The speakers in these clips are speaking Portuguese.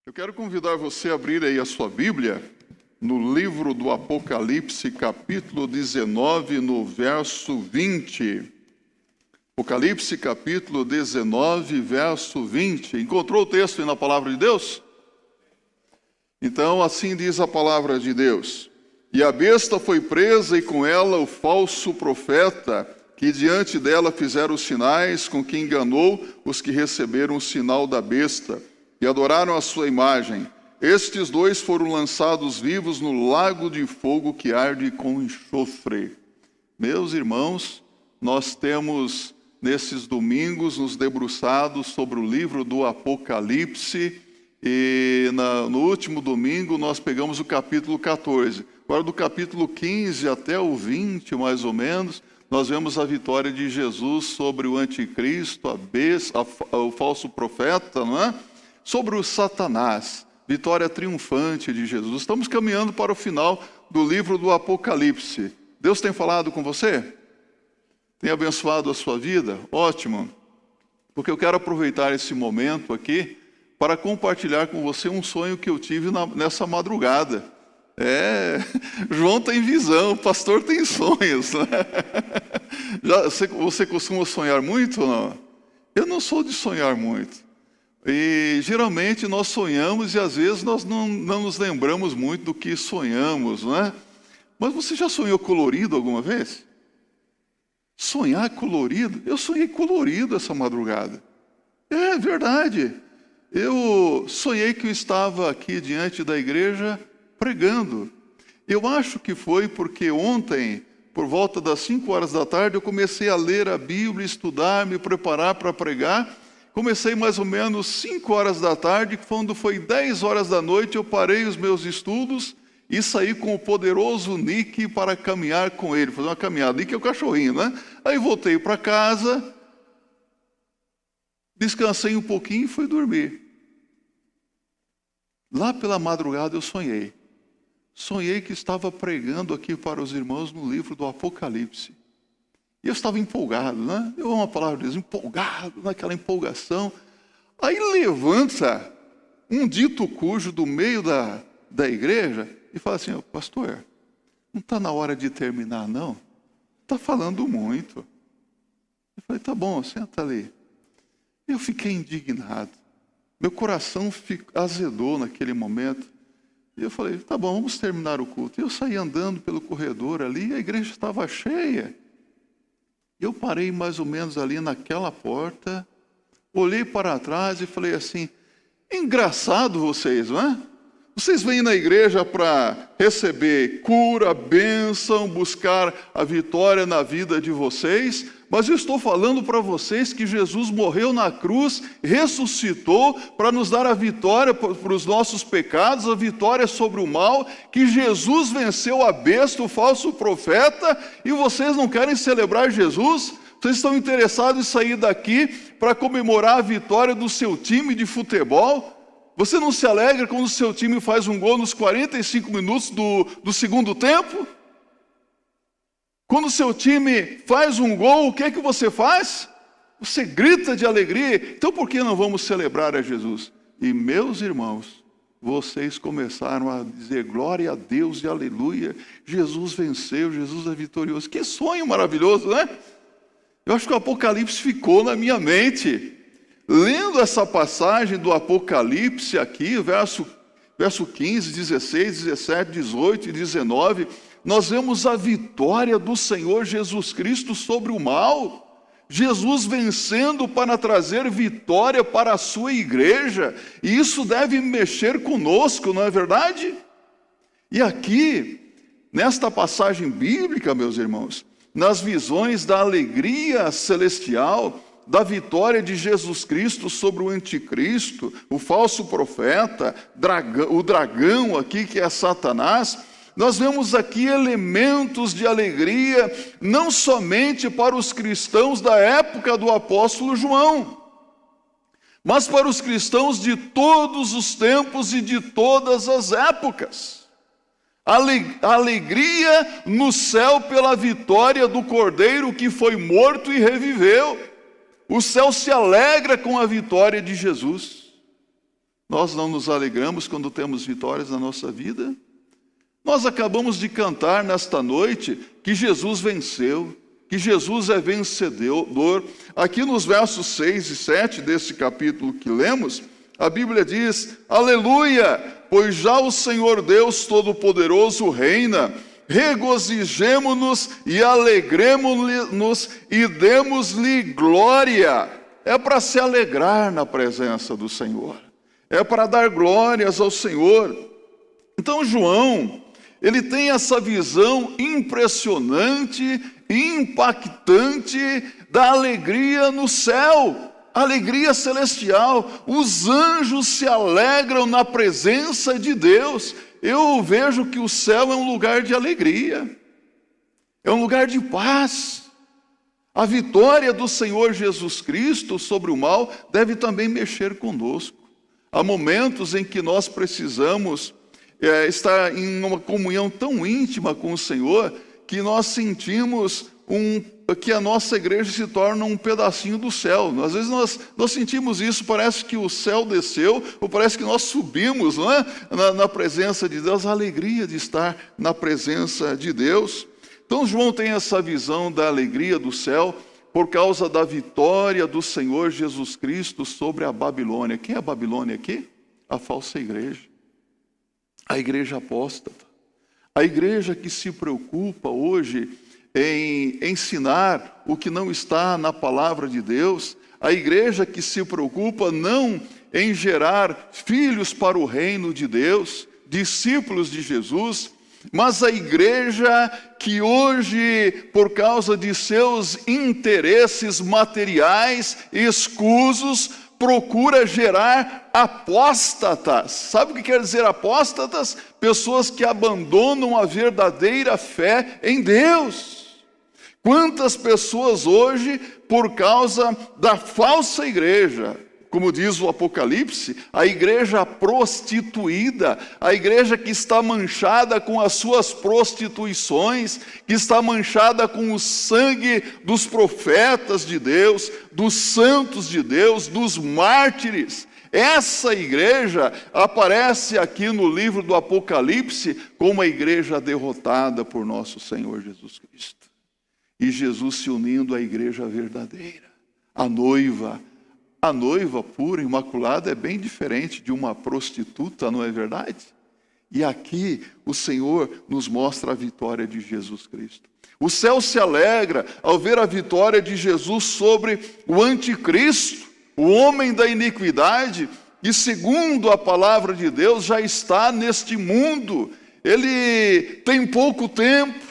Eu quero convidar você a abrir aí a sua Bíblia no livro do Apocalipse, capítulo 19, no verso 20. Apocalipse, capítulo 19, verso 20. Encontrou o texto aí na palavra de Deus? Então, assim diz a palavra de Deus. E a besta foi presa e com ela o falso profeta, que diante dela fizeram os sinais, com que enganou os que receberam o sinal da besta e adoraram a sua imagem. Estes dois foram lançados vivos no lago de fogo que arde com enxofre. Meus irmãos, nós temos nesses domingos nos debruçado sobre o livro do Apocalipse e no último domingo nós pegamos o capítulo 14. Agora do capítulo 15 até o 20, mais ou menos, nós vemos a vitória de Jesus sobre o anticristo, a besta, o falso profeta, não é? Sobre o Satanás, vitória triunfante de Jesus. Estamos caminhando para o final do livro do Apocalipse. Deus tem falado com você? Tem abençoado a sua vida? Ótimo, porque eu quero aproveitar esse momento aqui para compartilhar com você um sonho que eu tive nessa madrugada. João tem visão, o pastor tem sonhos, né? Você costuma sonhar muito ou não? Eu não sou de sonhar muito. E geralmente nós sonhamos e às vezes nós não nos lembramos muito do que sonhamos, não é? Mas você já sonhou colorido alguma vez? Sonhar colorido? Eu sonhei colorido essa madrugada. É verdade. Eu sonhei que eu estava aqui diante da igreja pregando. Eu acho que foi porque ontem, por volta das 5 horas da tarde, eu comecei a ler a Bíblia, estudar, me preparar para pregar. Comecei mais ou menos 5 horas da tarde, quando foi 10 horas da noite, eu parei os meus estudos e saí com o poderoso Nick para caminhar com ele, fazer uma caminhada. Nick é o cachorrinho, né? Aí voltei para casa, descansei um pouquinho e fui dormir. Lá pela madrugada eu sonhei. Sonhei que estava pregando aqui para os irmãos no livro do Apocalipse. E eu estava empolgado, né? Eu amo uma palavra de Deus, empolgado, naquela empolgação. Aí levanta um dito cujo do meio da igreja e fala assim: pastor, não está na hora de terminar não? Está falando muito. Eu falei: tá bom, senta ali. Eu fiquei indignado. Meu coração azedou naquele momento. E eu falei: tá bom, vamos terminar o culto. E eu saí andando pelo corredor ali e a igreja estava cheia. Eu parei mais ou menos ali naquela porta, olhei para trás e falei assim: engraçado vocês, não é? Vocês vêm na igreja para receber cura, bênção, buscar a vitória na vida de vocês, mas eu estou falando para vocês que Jesus morreu na cruz, ressuscitou para nos dar a vitória para os nossos pecados, a vitória sobre o mal, que Jesus venceu a besta, o falso profeta, e vocês não querem celebrar Jesus? Vocês estão interessados em sair daqui para comemorar a vitória do seu time de futebol? Você não se alegra quando o seu time faz um gol nos 45 minutos do segundo tempo? Quando o seu time faz um gol, o que é que você faz? Você grita de alegria. Então por que não vamos celebrar a Jesus? E meus irmãos, vocês começaram a dizer glória a Deus e aleluia. Jesus venceu, Jesus é vitorioso. Que sonho maravilhoso, né? Eu acho que o Apocalipse ficou na minha mente. Lendo essa passagem do Apocalipse aqui, verso 15, 16, 17, 18 e 19, nós vemos a vitória do Senhor Jesus Cristo sobre o mal. Jesus vencendo para trazer vitória para a sua igreja. E isso deve mexer conosco, não é verdade? E aqui, nesta passagem bíblica, meus irmãos, nas visões da alegria celestial, da vitória de Jesus Cristo sobre o anticristo, o falso profeta, o dragão aqui que é Satanás, nós vemos aqui elementos de alegria, não somente para os cristãos da época do apóstolo João, mas para os cristãos de todos os tempos e de todas as épocas. Alegria no céu pela vitória do Cordeiro que foi morto e reviveu. O céu se alegra com a vitória de Jesus. Nós não nos alegramos quando temos vitórias na nossa vida? Nós acabamos de cantar nesta noite que Jesus venceu, que Jesus é vencedor. Aqui nos versos 6 e 7 desse capítulo que lemos, a Bíblia diz: aleluia, pois já o Senhor Deus Todo-Poderoso reina. Regozijemo-nos e alegremo-nos e demos-lhe glória. É para se alegrar na presença do Senhor. É para dar glórias ao Senhor. Então João, ele tem essa visão impressionante e impactante da alegria no céu, alegria celestial. Os anjos se alegram na presença de Deus. Eu vejo que o céu é um lugar de alegria, é um lugar de paz. A vitória do Senhor Jesus Cristo sobre o mal deve também mexer conosco. Há momentos em que nós precisamos estar em uma comunhão tão íntima com o Senhor que nós sentimos que a nossa igreja se torna um pedacinho do céu. Às vezes nós sentimos isso, parece que o céu desceu, ou parece que nós subimos, não é? na presença de Deus, a alegria de estar na presença de Deus. Então João tem essa visão da alegria do céu por causa da vitória do Senhor Jesus Cristo sobre a Babilônia. Quem é a Babilônia aqui? A falsa igreja. A igreja apóstata. A igreja que se preocupa hoje em ensinar o que não está na palavra de Deus. A igreja que se preocupa não em gerar filhos para o reino de Deus, discípulos de Jesus, mas a igreja que hoje, por causa de seus interesses materiais escusos, procura gerar apóstatas. Sabe o que quer dizer apóstatas? Pessoas que abandonam a verdadeira fé em Deus. Quantas pessoas hoje, por causa da falsa igreja, como diz o Apocalipse, a igreja prostituída, a igreja que está manchada com as suas prostituições, que está manchada com o sangue dos profetas de Deus, dos santos de Deus, dos mártires. Essa igreja aparece aqui no livro do Apocalipse como a igreja derrotada por nosso Senhor Jesus Cristo. E Jesus se unindo à igreja verdadeira, a noiva. A noiva pura, imaculada, é bem diferente de uma prostituta, não é verdade? E aqui o Senhor nos mostra a vitória de Jesus Cristo. O céu se alegra ao ver a vitória de Jesus sobre o anticristo, o homem da iniquidade, que segundo a palavra de Deus já está neste mundo. Ele tem pouco tempo.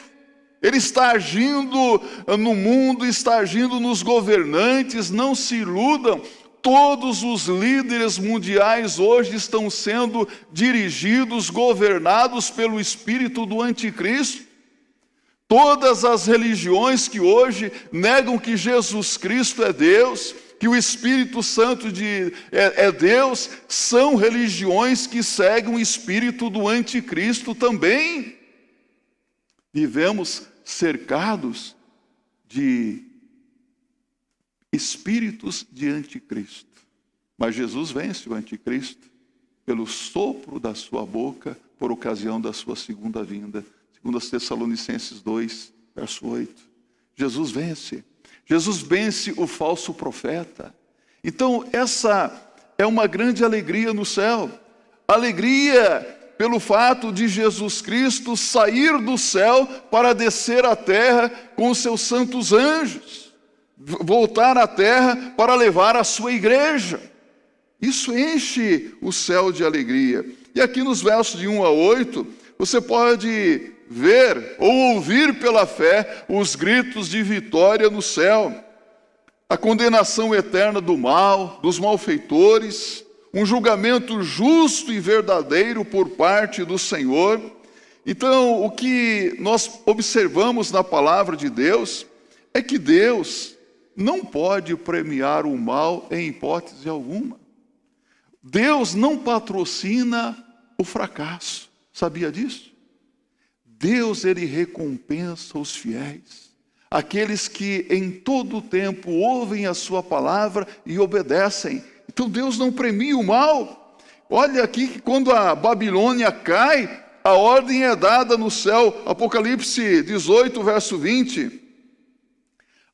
Ele está agindo no mundo, está agindo nos governantes. Não se iludam, todos os líderes mundiais hoje estão sendo dirigidos, governados pelo espírito do anticristo. Todas as religiões que hoje negam que Jesus Cristo é Deus, que o Espírito Santo é Deus, são religiões que seguem o espírito do anticristo também. Vivemos cercados de espíritos de anticristo. Mas Jesus vence o anticristo pelo sopro da sua boca, por ocasião da sua segunda vinda. Segundo Tessalonicenses 2, verso 8. Jesus vence. Jesus vence o falso profeta. Então essa é uma grande alegria no céu. Alegria pelo fato de Jesus Cristo sair do céu para descer à terra com os seus santos anjos, voltar à terra para levar a sua igreja. Isso enche o céu de alegria. E aqui nos versos de 1 a 8, você pode ver ou ouvir pela fé os gritos de vitória no céu, a condenação eterna do mal, dos malfeitores, um julgamento justo e verdadeiro por parte do Senhor. Então, o que nós observamos na palavra de Deus é que Deus não pode premiar o mal em hipótese alguma. Deus não patrocina o fracasso. Sabia disso? Deus, ele recompensa os fiéis, aqueles que em todo o tempo ouvem a sua palavra e obedecem. Então Deus não premia o mal. Olha aqui que quando a Babilônia cai, a ordem é dada no céu. Apocalipse 18, verso 20.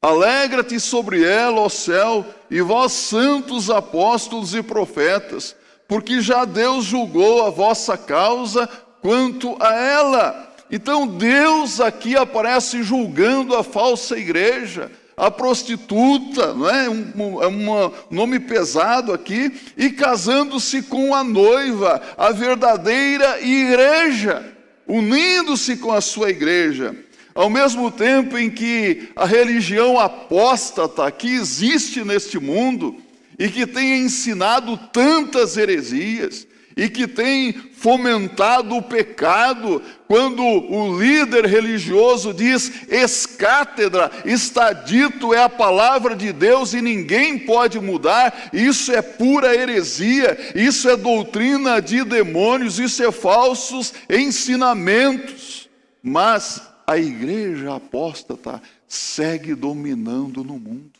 Alegra-te sobre ela, ó céu, e vós santos apóstolos e profetas, porque já Deus julgou a vossa causa quanto a ela. Então Deus aqui aparece julgando a falsa igreja, a prostituta, não é? Um nome pesado aqui, e casando-se com a noiva, a verdadeira igreja, unindo-se com a sua igreja. Ao mesmo tempo em que a religião apóstata que existe neste mundo e que tem ensinado tantas heresias e que tem fomentado o pecado, quando o líder religioso diz ex-cátedra, está dito, é a palavra de Deus e ninguém pode mudar, isso é pura heresia, isso é doutrina de demônios, isso é falsos ensinamentos. Mas a igreja apóstata segue dominando no mundo.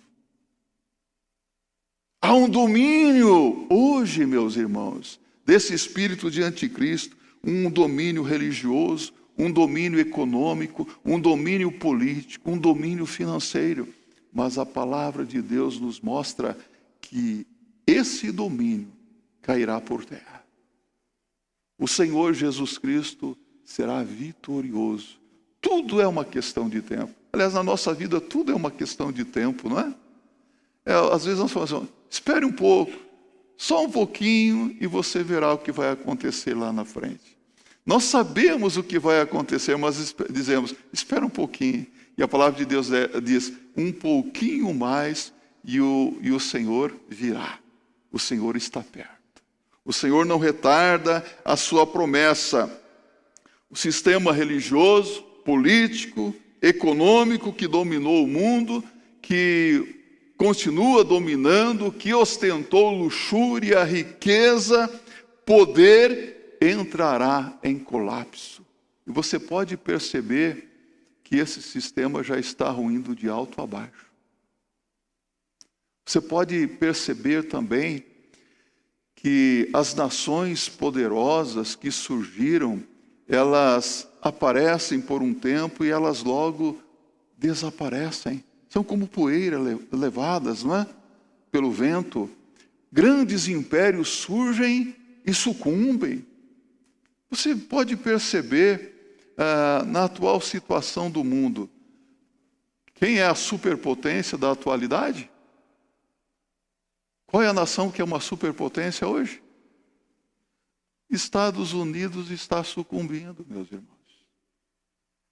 Há um domínio hoje, meus irmãos, desse espírito de anticristo, um domínio religioso, um domínio econômico, um domínio político, um domínio financeiro. Mas a palavra de Deus nos mostra que esse domínio cairá por terra. O Senhor Jesus Cristo será vitorioso. Tudo é uma questão de tempo. Aliás, na nossa vida tudo é uma questão de tempo, não é? Às vezes nós falamos assim, espere um pouco, só um pouquinho e você verá o que vai acontecer lá na frente. Nós sabemos o que vai acontecer, mas dizemos, espera um pouquinho. E a palavra de Deus diz, um pouquinho mais e o Senhor virá. O Senhor está perto. O Senhor não retarda a sua promessa. O sistema religioso, político, econômico que dominou o mundo, que continua dominando, que ostentou luxúria, riqueza, poder, entrará em colapso. E você pode perceber que esse sistema já está ruindo de alto a baixo. Você pode perceber também que as nações poderosas que surgiram, elas aparecem por um tempo e elas logo desaparecem. São como poeira levadas, não é? Pelo vento. Grandes impérios surgem e sucumbem. Você pode perceber na atual situação do mundo, quem é a superpotência da atualidade? Qual é a nação que é uma superpotência hoje? Estados Unidos está sucumbindo, meus irmãos.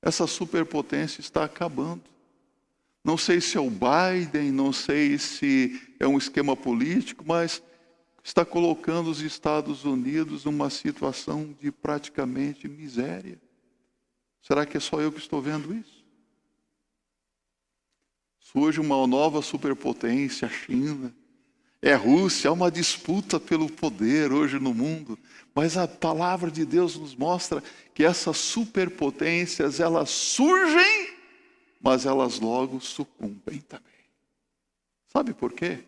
Essa superpotência está acabando. Não sei se é o Biden, não sei se é um esquema político, mas está colocando os Estados Unidos numa situação de praticamente miséria. Será que é só eu que estou vendo isso? Surge uma nova superpotência, a China. É a Rússia, há uma disputa pelo poder hoje no mundo. Mas a palavra de Deus nos mostra que essas superpotências, elas surgem, mas elas logo sucumbem também. Sabe por quê?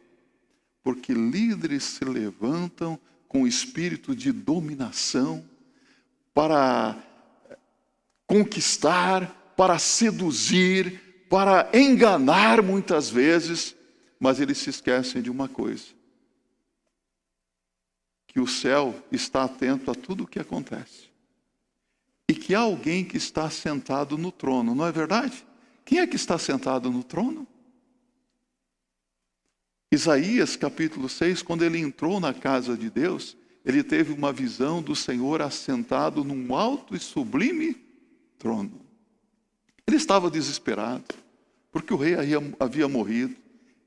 Porque líderes se levantam com espírito de dominação para conquistar, para seduzir, para enganar muitas vezes, mas eles se esquecem de uma coisa, que o céu está atento a tudo o que acontece. E que há alguém que está sentado no trono, não é verdade? Quem é que está sentado no trono? Isaías capítulo 6, quando ele entrou na casa de Deus, ele teve uma visão do Senhor assentado num alto e sublime trono. Ele estava desesperado, porque o rei havia morrido.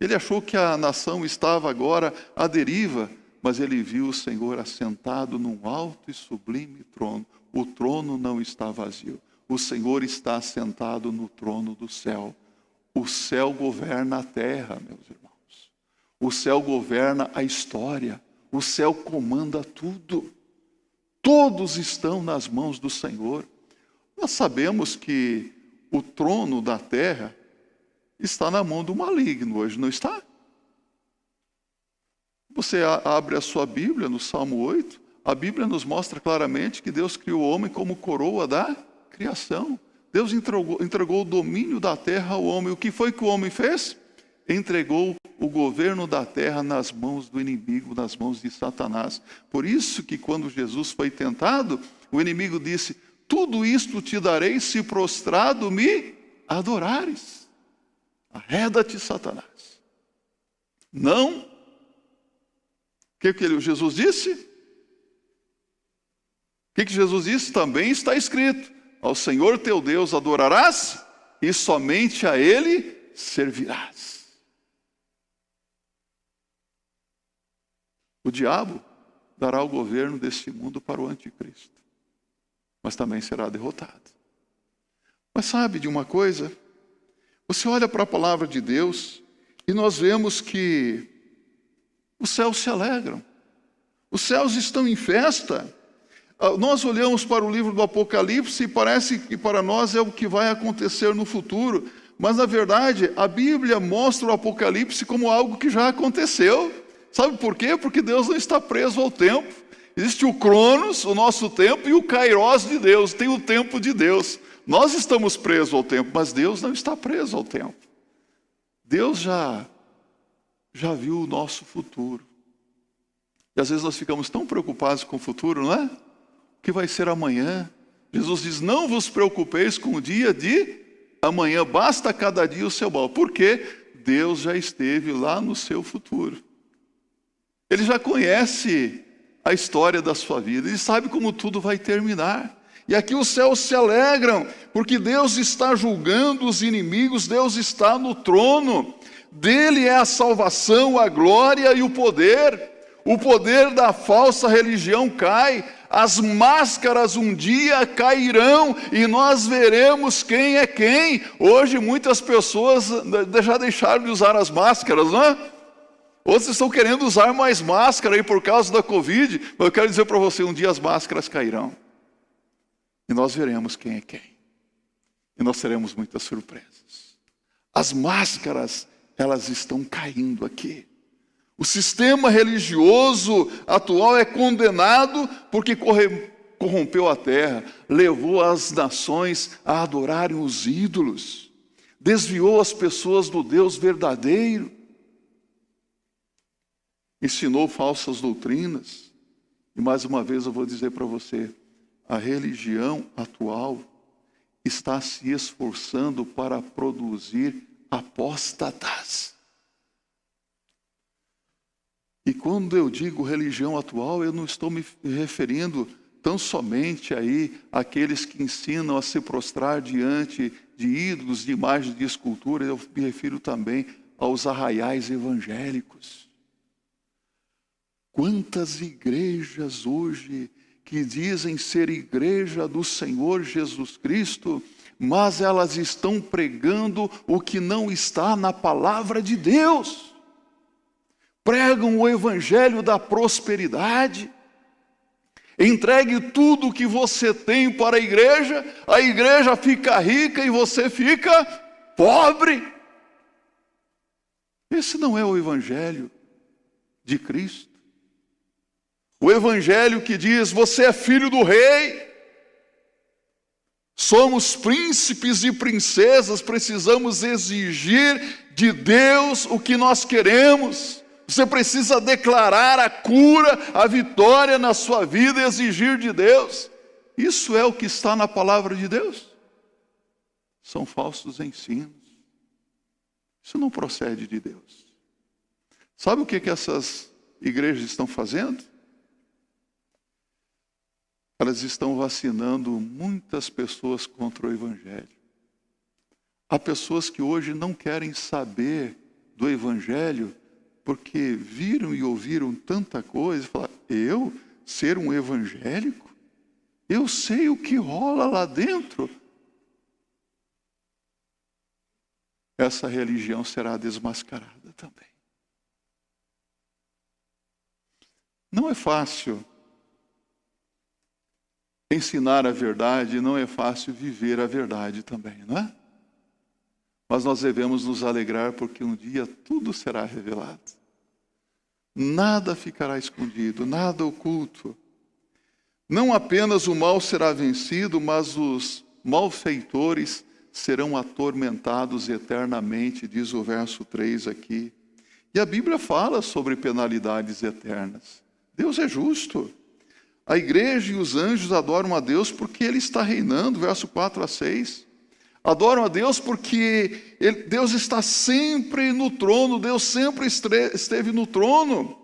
Ele achou que a nação estava agora à deriva, mas ele viu o Senhor assentado num alto e sublime trono. O trono não está vazio. O Senhor está assentado no trono do céu. O céu governa a terra, meus irmãos. O céu governa a história. O céu comanda tudo. Todos estão nas mãos do Senhor. Nós sabemos que o trono da terra está na mão do maligno hoje, não está? Você abre a sua Bíblia no Salmo 8, A Bíblia nos mostra claramente que Deus criou o homem como coroa da criação. Deus entregou o domínio da terra ao homem. O que foi que o homem fez? Entregou o governo da terra nas mãos do inimigo, nas mãos de Satanás. Por isso que quando Jesus foi tentado, o inimigo disse: tudo isto te darei se prostrado me adorares. Arreda-te, Satanás. Não. O que Jesus disse? O que Jesus disse? Também está escrito: ao Senhor teu Deus adorarás e somente a Ele servirás. O diabo dará o governo deste mundo para o anticristo, mas também será derrotado. Mas sabe de uma coisa? Você olha para a palavra de Deus e nós vemos que os céus se alegram. Os céus estão em festa. Nós olhamos para o livro do Apocalipse e parece que para nós é o que vai acontecer no futuro. Mas na verdade, a Bíblia mostra o Apocalipse como algo que já aconteceu. Sabe por quê? Porque Deus não está preso ao tempo. Existe o Cronos, o nosso tempo, e o Kairos de Deus, tem o tempo de Deus. Nós estamos presos ao tempo, mas Deus não está preso ao tempo. Deus já viu o nosso futuro. E às vezes nós ficamos tão preocupados com o futuro, não é? O que vai ser amanhã? Jesus diz: não vos preocupeis com o dia de amanhã, basta cada dia o seu mal. Por quê? Deus já esteve lá no seu futuro. Ele já conhece a história da sua vida, Ele sabe como tudo vai terminar. E aqui os céus se alegram, porque Deus está julgando os inimigos, Deus está no trono. Dele é a salvação, a glória e o poder. O poder da falsa religião cai, as máscaras um dia cairão e nós veremos quem é quem. Hoje muitas pessoas já deixaram de usar as máscaras, não é? Outros estão querendo usar mais máscara aí por causa da Covid, mas eu quero dizer para você, um dia as máscaras cairão. E nós veremos quem é quem. E nós teremos muitas surpresas. As máscaras, elas estão caindo aqui. O sistema religioso atual é condenado porque corrompeu a terra, levou as nações a adorarem os ídolos, desviou as pessoas do Deus verdadeiro, ensinou falsas doutrinas. E mais uma vez eu vou dizer para você, a religião atual está se esforçando para produzir apóstatas. E quando eu digo religião atual, eu não estou me referindo tão somente aí àqueles que ensinam a se prostrar diante de ídolos, de imagens de escultura. Eu me refiro também aos arraiais evangélicos. Quantas igrejas hoje que dizem ser igreja do Senhor Jesus Cristo, mas elas estão pregando o que não está na palavra de Deus. Pregam o evangelho da prosperidade. Entregue tudo o que você tem para a igreja fica rica e você fica pobre. Esse não é o evangelho de Cristo. O evangelho que diz: você é filho do rei, somos príncipes e princesas, precisamos exigir de Deus o que nós queremos. Você precisa declarar a cura, a vitória na sua vida e exigir de Deus. Isso é o que está na palavra de Deus? São falsos ensinos. Isso não procede de Deus. Sabe o que essas igrejas estão fazendo? Elas estão vacinando muitas pessoas contra o evangelho. Há pessoas que hoje não querem saber do evangelho porque viram e ouviram tanta coisa e falaram: eu ser um evangélico? Eu sei o que rola lá dentro. Essa religião será desmascarada também. Não é fácil ensinar a verdade, não é fácil viver a verdade também, não é? Mas nós devemos nos alegrar porque um dia tudo será revelado. Nada ficará escondido, nada oculto. Não apenas o mal será vencido, mas os malfeitores serão atormentados eternamente, diz o verso 3 aqui. E a Bíblia fala sobre penalidades eternas. Deus é justo. A igreja e os anjos adoram a Deus porque Ele está reinando, verso 4 a 6. Adoram a Deus porque Deus está sempre no trono, Deus sempre esteve no trono.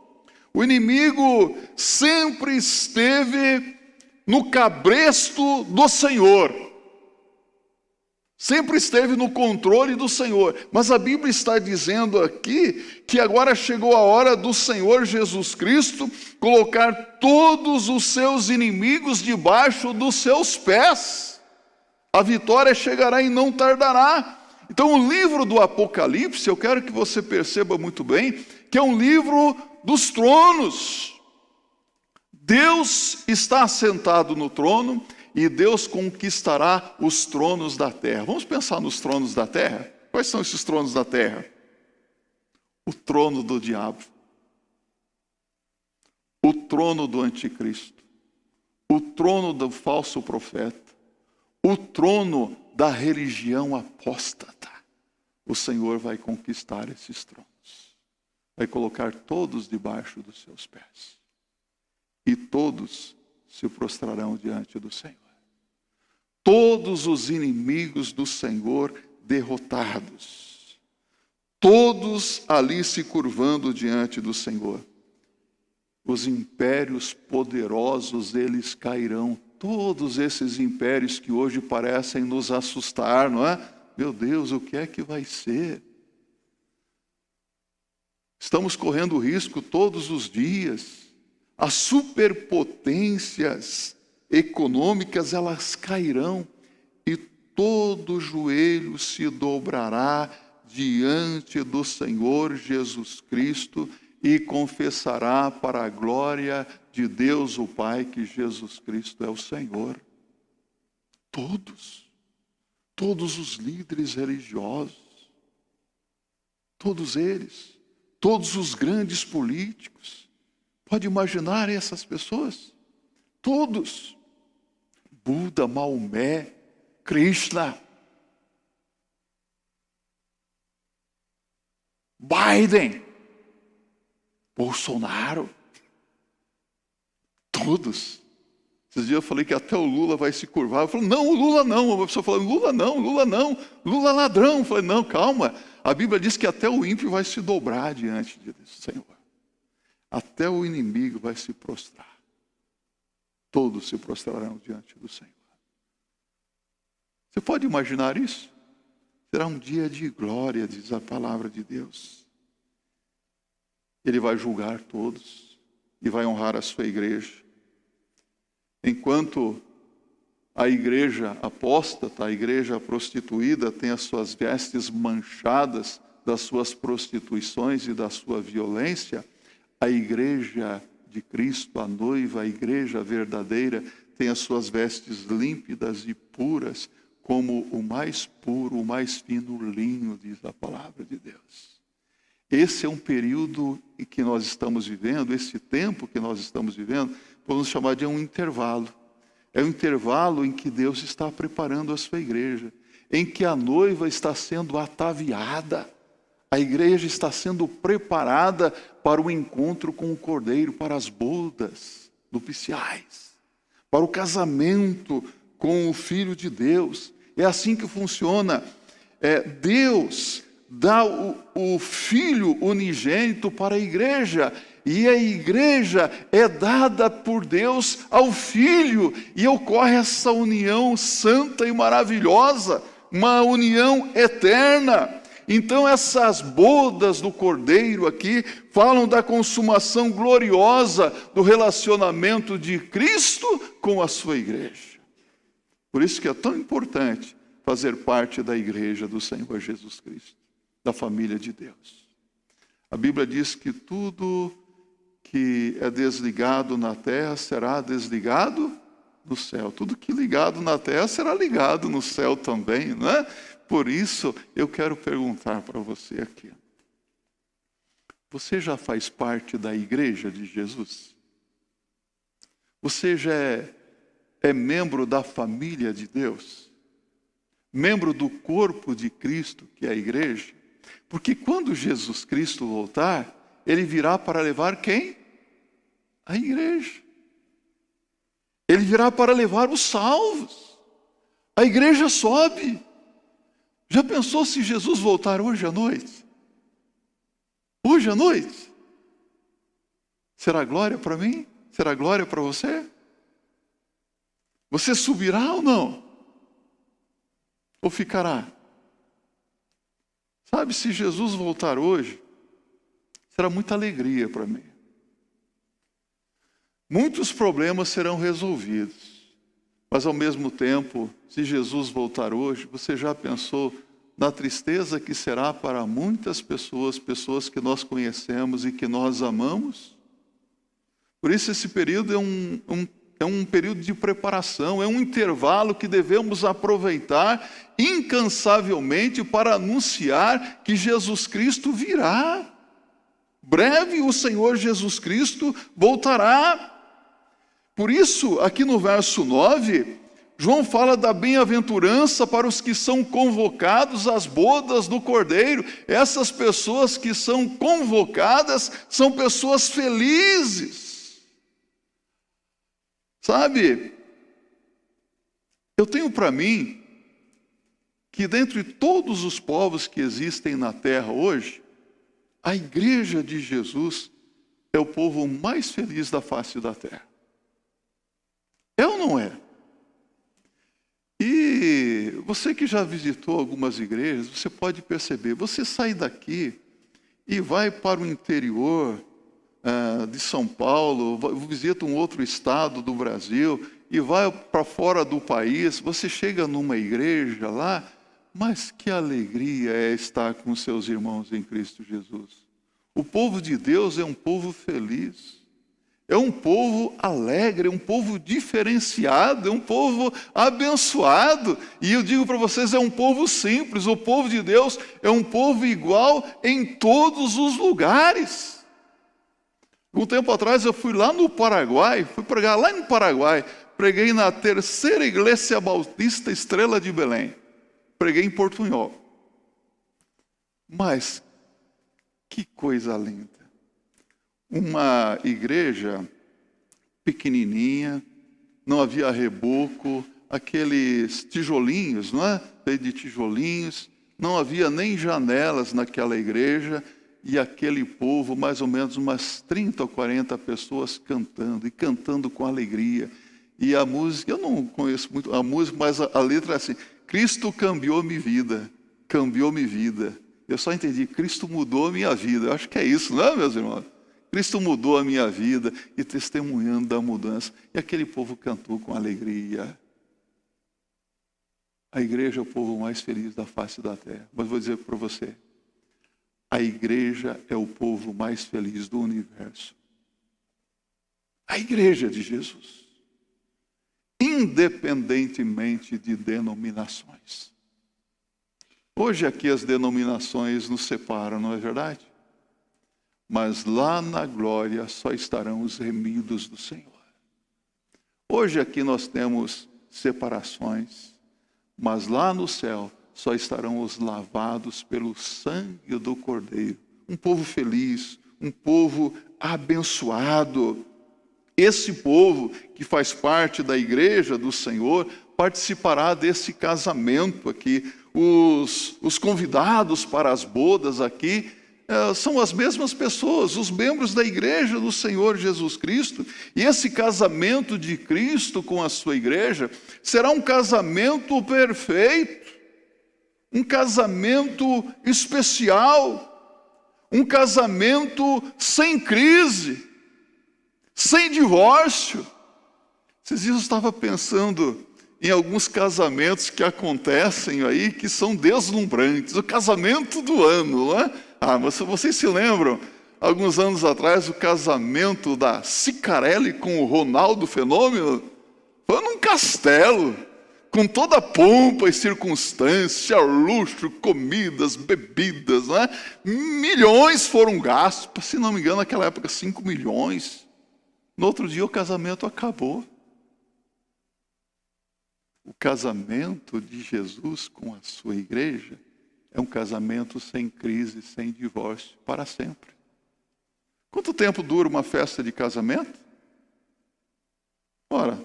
O inimigo sempre esteve no cabresto do Senhor. Sempre esteve no controle do Senhor. Mas a Bíblia está dizendo aqui que agora chegou a hora do Senhor Jesus Cristo colocar todos os seus inimigos debaixo dos seus pés. A vitória chegará e não tardará. Então o livro do Apocalipse, eu quero que você perceba muito bem, que é um livro dos tronos. Deus está assentado no trono e Deus conquistará os tronos da terra. Vamos pensar nos tronos da terra? Quais são esses tronos da terra? O trono do diabo, o trono do anticristo, o trono do falso profeta, o trono da religião apóstata. O Senhor vai conquistar esses tronos, vai colocar todos debaixo dos seus pés, e todos se prostrarão diante do Senhor. Todos os inimigos do Senhor derrotados, todos ali se curvando diante do Senhor. Os impérios poderosos, eles cairão. Todos esses impérios que hoje parecem nos assustar, não é? Meu Deus, o que é que vai ser? Estamos correndo risco todos os dias. As superpotências econômicas, elas cairão e todo joelho se dobrará diante do Senhor Jesus Cristo e confessará para a glória de Deus o Pai que Jesus Cristo é o Senhor. Todos os líderes religiosos, todos eles, todos os grandes políticos, pode imaginar essas pessoas? Todos. Buda, Maomé, Krishna, Biden, Bolsonaro, todos. Esses dias eu falei que até o Lula vai se curvar. Eu falei, não, o Lula não. Uma pessoa falou, Lula não, Lula ladrão. Eu falei, não, calma. A Bíblia diz que até o ímpio vai se dobrar diante do Senhor. Até o inimigo vai se prostrar. Todos se prostrarão diante do Senhor. Você pode imaginar isso? Será um dia de glória, diz a palavra de Deus. Ele vai julgar todos e vai honrar a sua igreja. Enquanto a igreja apóstata, a igreja prostituída, tem as suas vestes manchadas das suas prostituições e da sua violência, a igreja de Cristo, a noiva, a igreja verdadeira, tem as suas vestes límpidas e puras, como o mais puro, o mais fino linho, diz a palavra de Deus. Esse é um período em que nós estamos vivendo, esse tempo que nós estamos vivendo, podemos chamar de um intervalo. É um intervalo em que Deus está preparando a sua igreja, em que a noiva está sendo ataviada, a igreja está sendo preparada para o encontro com o Cordeiro, para as bodas nupciais, para o casamento com o Filho de Deus. É assim que funciona. Deus dá o Filho unigênito para a igreja, e a igreja é dada por Deus ao Filho, e ocorre essa união santa e maravilhosa, uma união eterna. Então essas bodas do Cordeiro aqui falam da consumação gloriosa do relacionamento de Cristo com a sua igreja. Por isso que é tão importante fazer parte da igreja do Senhor Jesus Cristo, da família de Deus. A Bíblia diz que tudo que é desligado na terra será desligado no céu. Tudo que é ligado na terra será ligado no céu também, não é? Por isso, eu quero perguntar para você aqui. Você já faz parte da igreja de Jesus? Você já é membro da família de Deus? Membro do corpo de Cristo, que é a igreja? Porque quando Jesus Cristo voltar, Ele virá para levar quem? A igreja. Ele virá para levar os salvos. A igreja sobe. Já pensou se Jesus voltar hoje à noite? Hoje à noite? Será glória para mim? Será glória para você? Você subirá ou não? Ou ficará? Sabe, se Jesus voltar hoje, será muita alegria para mim. Muitos problemas serão resolvidos. Mas ao mesmo tempo, se Jesus voltar hoje, você já pensou na tristeza que será para muitas pessoas, pessoas que nós conhecemos e que nós amamos? Por isso esse período é um período de preparação, é um intervalo que devemos aproveitar incansavelmente para anunciar que Jesus Cristo virá. Breve o Senhor Jesus Cristo voltará. Por isso, aqui no verso 9, João fala da bem-aventurança para os que são convocados às bodas do Cordeiro. Essas pessoas que são convocadas são pessoas felizes. Sabe, eu tenho para mim que dentre todos os povos que existem na terra hoje, a igreja de Jesus é o povo mais feliz da face da terra. É ou não é? E você que já visitou algumas igrejas, você pode perceber, você sai daqui e vai para o interior de São Paulo, visita um outro estado do Brasil e vai para fora do país, você chega numa igreja lá, mas que alegria é estar com seus irmãos em Cristo Jesus. O povo de Deus é um povo feliz, é um povo alegre, é um povo diferenciado, é um povo abençoado. E eu digo para vocês, é um povo simples, o povo de Deus é um povo igual em todos os lugares. Um tempo atrás eu fui lá no Paraguai, fui pregar lá no Paraguai, preguei na terceira igreja bautista Estrela de Belém, preguei em Portunhol. Mas, que coisa linda! Uma igreja pequenininha, não havia reboco, aqueles tijolinhos, não é? De tijolinhos, não havia nem janelas naquela igreja, e aquele povo, mais ou menos umas 30 ou 40 pessoas cantando, e cantando com alegria. E a música, eu não conheço muito a música, mas a letra é assim: Cristo cambiou-me vida, cambiou-me vida. Eu só entendi, Cristo mudou a minha vida. Eu acho que é isso, não é, meus irmãos? Cristo mudou a minha vida, e testemunhando da mudança. E aquele povo cantou com alegria. A igreja é o povo mais feliz da face da terra. Mas vou dizer para você, a igreja é o povo mais feliz do universo. A igreja de Jesus. Independentemente de denominações. Hoje aqui as denominações nos separam, não é verdade? Mas lá na glória só estarão os remidos do Senhor. Hoje aqui nós temos separações, mas lá no céu só estarão os lavados pelo sangue do Cordeiro. Um povo feliz, um povo abençoado. Esse povo que faz parte da igreja do Senhor participará desse casamento aqui. Os convidados para as bodas aqui são as mesmas pessoas, os membros da igreja do Senhor Jesus Cristo. E esse casamento de Cristo com a sua igreja será um casamento perfeito, um casamento especial, um casamento sem crise, sem divórcio. Esses dias eu estava pensando em alguns casamentos que acontecem aí, que são deslumbrantes. O casamento do ano, não é? Mas vocês se lembram, alguns anos atrás, o casamento da Cicarelli com o Ronaldo Fenômeno? Foi num castelo, com toda a pompa e circunstância, luxo, comidas, bebidas, não é? Milhões foram gastos, se não me engano, naquela época 5 milhões. No outro dia o casamento acabou. O casamento de Jesus com a sua igreja é um casamento sem crise, sem divórcio, para sempre. Quanto tempo dura uma festa de casamento? Ora,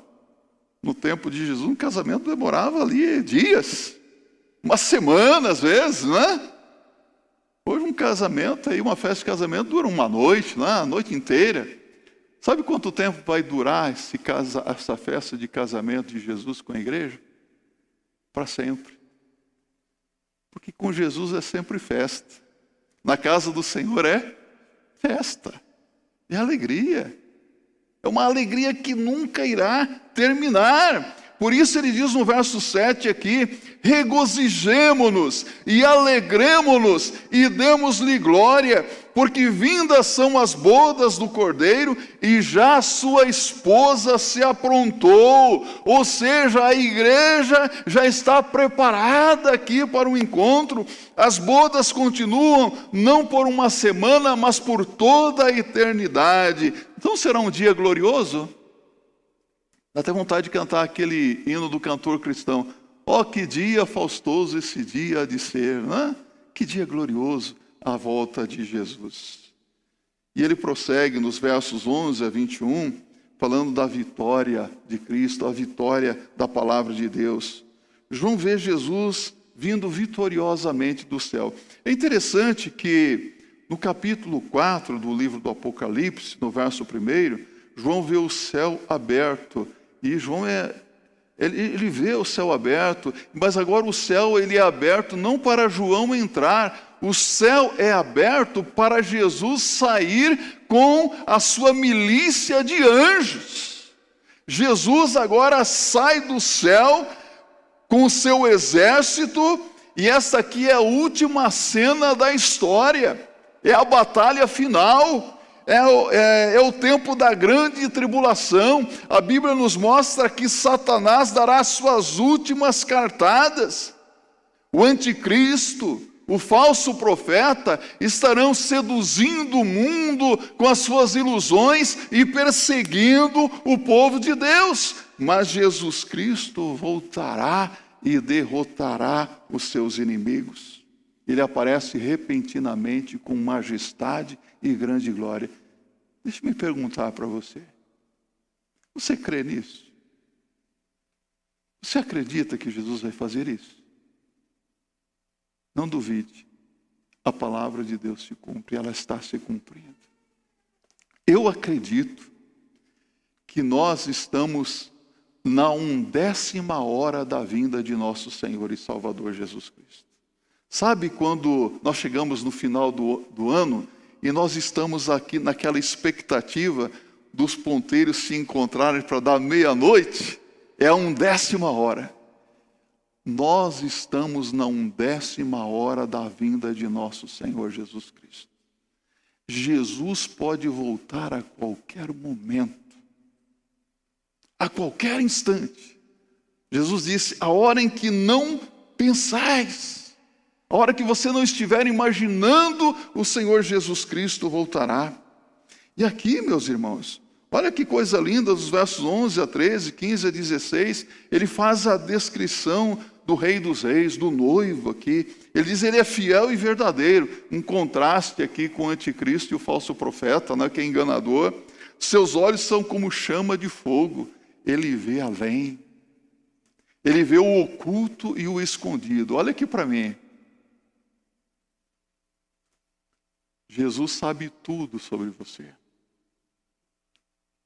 no tempo de Jesus, um casamento demorava ali dias, uma semana às vezes, né? Hoje um casamento, aí, uma festa de casamento dura uma noite, né? A noite inteira. Sabe quanto tempo vai durar essa festa de casamento de Jesus com a igreja? Para sempre. Porque com Jesus é sempre festa. Na casa do Senhor é festa. É alegria. É uma alegria que nunca irá terminar. Por isso ele diz no verso 7 aqui: regozijemo-nos e alegremo-nos e demos-lhe glória, porque vindas são as bodas do Cordeiro e já sua esposa se aprontou. Ou seja, a igreja já está preparada aqui para o encontro. As bodas continuam não por uma semana, mas por toda a eternidade. Então será um dia glorioso? Dá até vontade de cantar aquele hino do cantor cristão. Oh, que dia faustoso esse dia há de ser, né? Que dia glorioso a volta de Jesus. E ele prossegue nos versos 11 a 21, falando da vitória de Cristo, a vitória da palavra de Deus. João vê Jesus vindo vitoriosamente do céu. É interessante que no capítulo 4 do livro do Apocalipse, no verso 1, João vê o céu aberto. E João ele vê o céu aberto, mas agora o céu ele é aberto não para João entrar, o céu é aberto para Jesus sair com a sua milícia de anjos. Jesus agora sai do céu com o seu exército, e esta aqui é a última cena da história, é a batalha final. É o tempo da grande tribulação. A Bíblia nos mostra que Satanás dará suas últimas cartadas. O anticristo, o falso profeta, estarão seduzindo o mundo com as suas ilusões e perseguindo o povo de Deus. Mas Jesus Cristo voltará e derrotará os seus inimigos. Ele aparece repentinamente com majestade e grande glória. Deixa eu me perguntar para você. Você crê nisso? Você acredita que Jesus vai fazer isso? Não duvide. A palavra de Deus se cumpre, ela está se cumprindo. Eu acredito que nós estamos na 1ª hora da vinda de nosso Senhor e Salvador Jesus Cristo. Sabe quando nós chegamos no final do ano e nós estamos aqui naquela expectativa dos ponteiros se encontrarem para dar meia-noite? É a 1ª hora. Nós estamos na 1ª hora da vinda de nosso Senhor Jesus Cristo. Jesus pode voltar a qualquer momento, a qualquer instante. Jesus disse: a hora em que não pensais, a hora que você não estiver imaginando, o Senhor Jesus Cristo voltará. E aqui, meus irmãos, olha que coisa linda, dos versos 11 a 13, 15 a 16, ele faz a descrição do Rei dos Reis, do noivo aqui. Ele diz: ele é fiel e verdadeiro, um contraste aqui com o anticristo e o falso profeta, né, que é enganador. Seus olhos são como chama de fogo, ele vê além. Ele vê o oculto e o escondido. Olha aqui para mim. Jesus sabe tudo sobre você.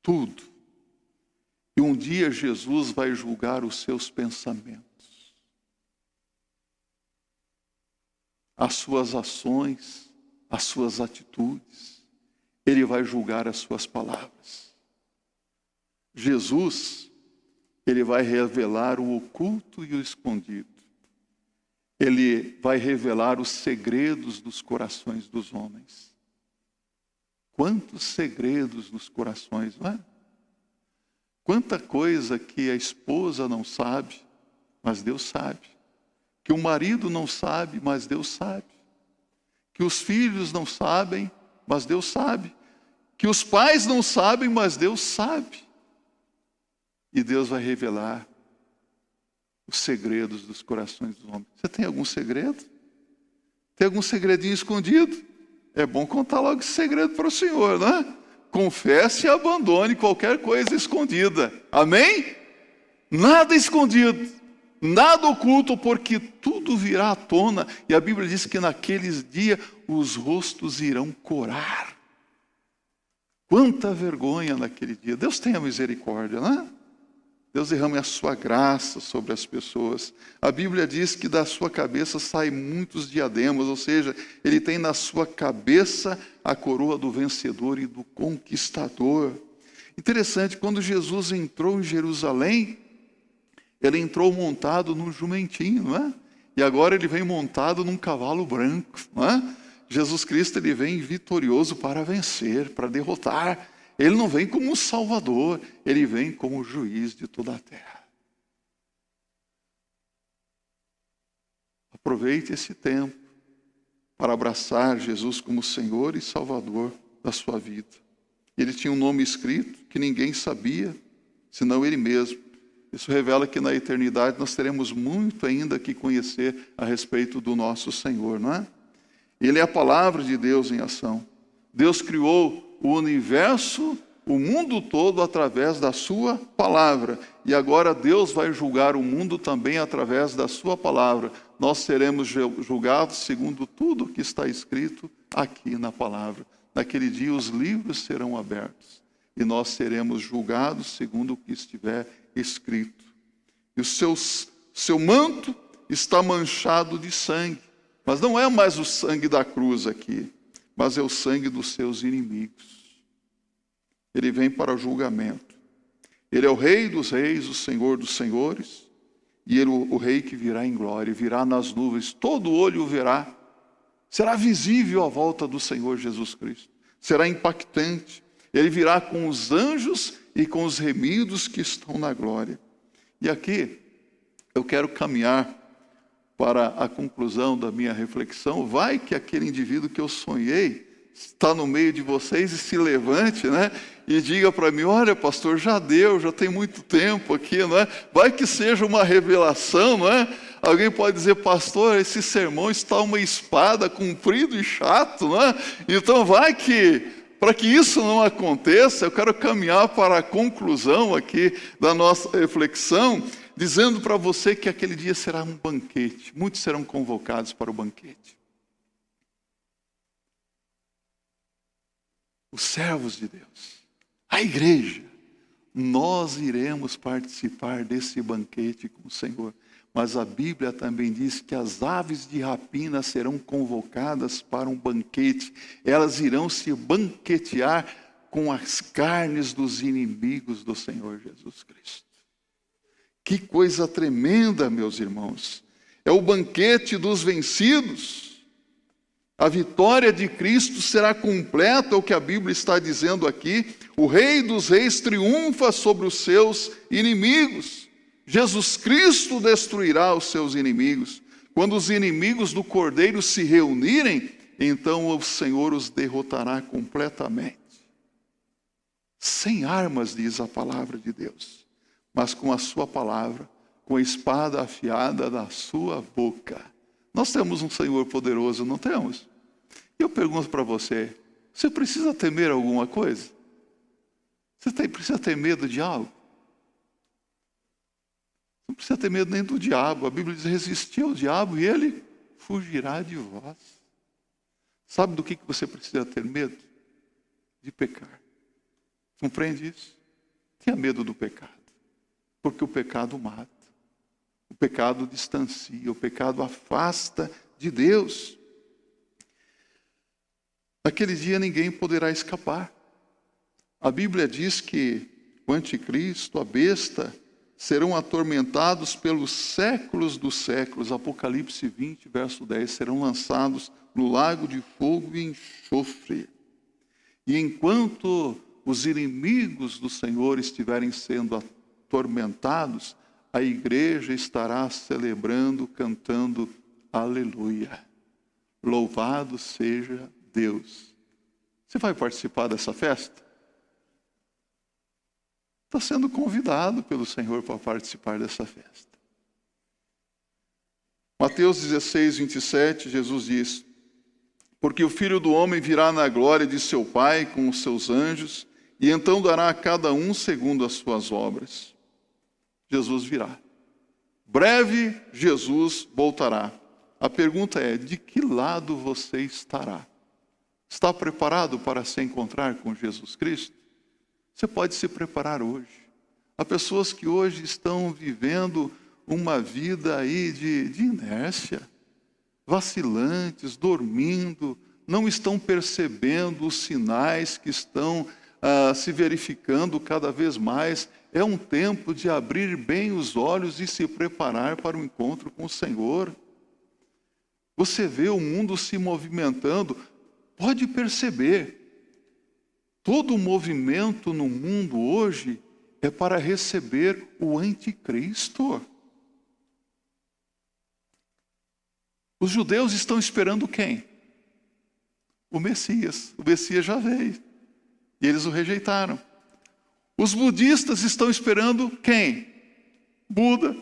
Tudo. E um dia Jesus vai julgar os seus pensamentos, as suas ações, as suas atitudes. Ele vai julgar as suas palavras. Jesus, ele vai revelar o oculto e o escondido. Ele vai revelar os segredos dos corações dos homens. Quantos segredos nos corações, não é? Quanta coisa que a esposa não sabe, mas Deus sabe. Que o marido não sabe, mas Deus sabe. Que os filhos não sabem, mas Deus sabe. que os pais não sabem, mas Deus sabe. E Deus vai revelar os segredos dos corações dos homens. Você tem algum segredo? Tem algum segredinho escondido? É bom contar logo esse segredo para o Senhor, né? Confesse e abandone qualquer coisa escondida. Amém? Nada escondido, nada oculto, porque tudo virá à tona. E a Bíblia diz que naqueles dias os rostos irão corar. Quanta vergonha naquele dia. Deus tenha misericórdia, né? Deus derrame a sua graça sobre as pessoas. A Bíblia diz que da sua cabeça saem muitos diademas, ou seja, ele tem na sua cabeça a coroa do vencedor e do conquistador. Interessante, quando Jesus entrou em Jerusalém, ele entrou montado num jumentinho, não é? E agora ele vem montado num cavalo branco, não é? Jesus Cristo, ele vem vitorioso para vencer, para derrotar. Ele não vem como um salvador, ele vem como o juiz de toda a terra. Aproveite esse tempo para abraçar Jesus como Senhor e Salvador da sua vida. Ele tinha um nome escrito que ninguém sabia, senão ele mesmo. Isso revela que na eternidade nós teremos muito ainda que conhecer a respeito do nosso Senhor, não é? Ele é a palavra de Deus em ação. Deus criou o universo, o mundo todo através da sua palavra. E agora Deus vai julgar o mundo também através da sua palavra. Nós seremos julgados segundo tudo que está escrito aqui na palavra. Naquele dia os livros serão abertos e nós seremos julgados segundo o que estiver escrito. E o seu manto está manchado de sangue. Mas não é mais o sangue da cruz aqui, mas é o sangue dos seus inimigos. Ele vem para o julgamento. Ele é o Rei dos reis, o Senhor dos senhores, e ele o Rei que virá em glória, virá nas nuvens, todo olho o verá. Será visível a volta do Senhor Jesus Cristo. Será impactante. Ele virá com os anjos e com os remidos que estão na glória. E aqui eu quero caminhar para a conclusão da minha reflexão. Vai que aquele indivíduo que eu sonhei está no meio de vocês e se levante, né? E diga para mim: olha, pastor, já deu, já tem muito tempo aqui, não é? Vai que seja uma revelação, não é? Alguém pode dizer: pastor, esse sermão está uma espada, comprido e chato, não é? Então vai que, para que isso não aconteça, eu quero caminhar para a conclusão aqui da nossa reflexão, dizendo para você que aquele dia será um banquete. Muitos serão convocados para o banquete. Os servos de Deus, a igreja, nós iremos participar desse banquete com o Senhor. Mas a Bíblia também diz que as aves de rapina serão convocadas para um banquete. Elas irão se banquetear com as carnes dos inimigos do Senhor Jesus Cristo. Que coisa tremenda, meus irmãos. É o banquete dos vencidos. A vitória de Cristo será completa, é o que a Bíblia está dizendo aqui. O Rei dos Reis triunfa sobre os seus inimigos. Jesus Cristo destruirá os seus inimigos. Quando os inimigos do Cordeiro se reunirem, então o Senhor os derrotará completamente. Sem armas, diz a palavra de Deus, mas com a sua palavra, com a espada afiada da sua boca. Nós temos um Senhor poderoso, não temos? E eu pergunto para você: você precisa temer alguma coisa? Você precisa ter medo de algo? Não precisa ter medo nem do diabo. A Bíblia diz: resistir ao diabo e ele fugirá de vós. Sabe do que você precisa ter medo? De pecar. Compreende isso? Tenha medo do pecado. Porque o pecado mata. O pecado distancia. O pecado afasta de Deus. Naquele dia ninguém poderá escapar. A Bíblia diz que o anticristo, a besta, serão atormentados pelos séculos dos séculos. Apocalipse 20, verso 10. Serão lançados no lago de fogo e enxofre. E enquanto os inimigos do Senhor estiverem sendo atormentados, a igreja estará celebrando, cantando aleluia. Louvado seja Deus. Você vai participar dessa festa? Está sendo convidado pelo Senhor para participar dessa festa. Mateus 16, 27, Jesus diz: porque o Filho do Homem virá na glória de seu Pai com os seus anjos, e então dará a cada um segundo as suas obras. Jesus virá. Breve, Jesus voltará. A pergunta é: de que lado você estará? Está preparado para se encontrar com Jesus Cristo? Você pode se preparar hoje. Há pessoas que hoje estão vivendo uma vida aí de inércia, vacilantes, dormindo, não estão percebendo os sinais que estão se verificando cada vez mais. É um tempo de abrir bem os olhos e se preparar para o encontro com o Senhor. Você vê o mundo se movimentando, pode perceber, todo o movimento no mundo hoje é para receber o anticristo. Os judeus estão esperando quem? O Messias. O Messias já veio. E eles o rejeitaram. Os budistas estão esperando quem? Buda.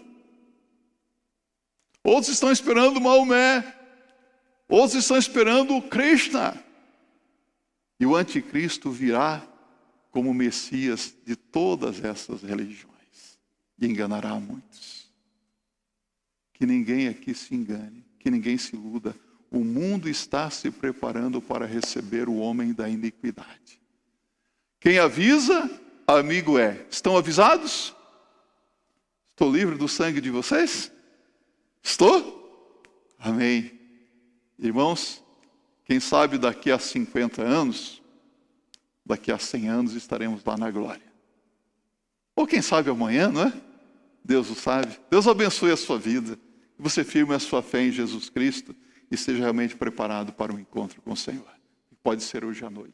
Outros estão esperando Maomé. Outros estão esperando Krishna. E o anticristo virá como Messias de todas essas religiões. E enganará muitos. Que ninguém aqui se engane. Que ninguém se iluda. O mundo está se preparando para receber o homem da iniquidade. Quem avisa, amigo é. Estão avisados? Estou livre do sangue de vocês? Estou? Amém. Irmãos, quem sabe daqui a 50 anos, daqui a 100 anos estaremos lá na glória. Ou quem sabe amanhã, não é? Deus o sabe. Deus abençoe a sua vida. Que você firme a sua fé em Jesus Cristo e esteja realmente preparado para o encontro com o Senhor. Pode ser hoje à noite.